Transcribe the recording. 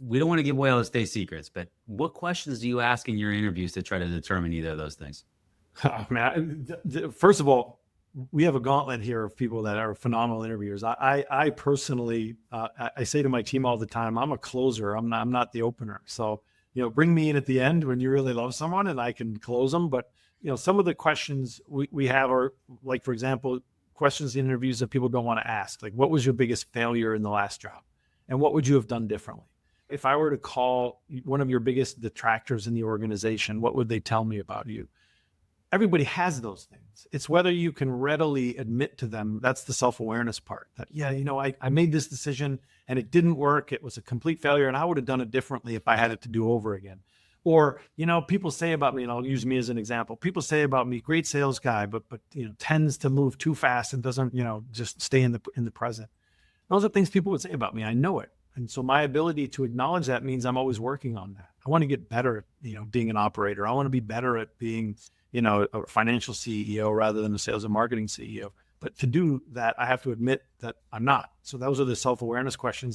we don't want to give away all the state secrets, but what questions do you ask in your interviews to try to determine either of those things? Oh, man, first of all, we have a gauntlet here of people that are phenomenal interviewers. I personally, I say to my team all the time, I'm a closer. I'm not the opener. So, bring me in at the end when you really love someone and I can close them. But, some of the questions we have are like, for example, questions in interviews that people don't want to ask. Like, what was your biggest failure in the last job? And what would you have done differently? If I were to call one of your biggest detractors in the organization, what would they tell me about you? Everybody has those things. It's whether you can readily admit to them. That's the self-awareness part. That, yeah, I made this decision and it didn't work. It was a complete failure and I would have done it differently if I had it to do over again. Or, people say about me, and I'll use me as an example. People say about me, great sales guy, but tends to move too fast and doesn't, just stay in the present. Those are things people would say about me. I know it. And so my ability to acknowledge that means I'm always working on that. I want to get better at, being an operator. I want to be better at being, a financial CEO rather than a sales and marketing CEO. But to do that, I have to admit that I'm not. So those are the self-awareness questions.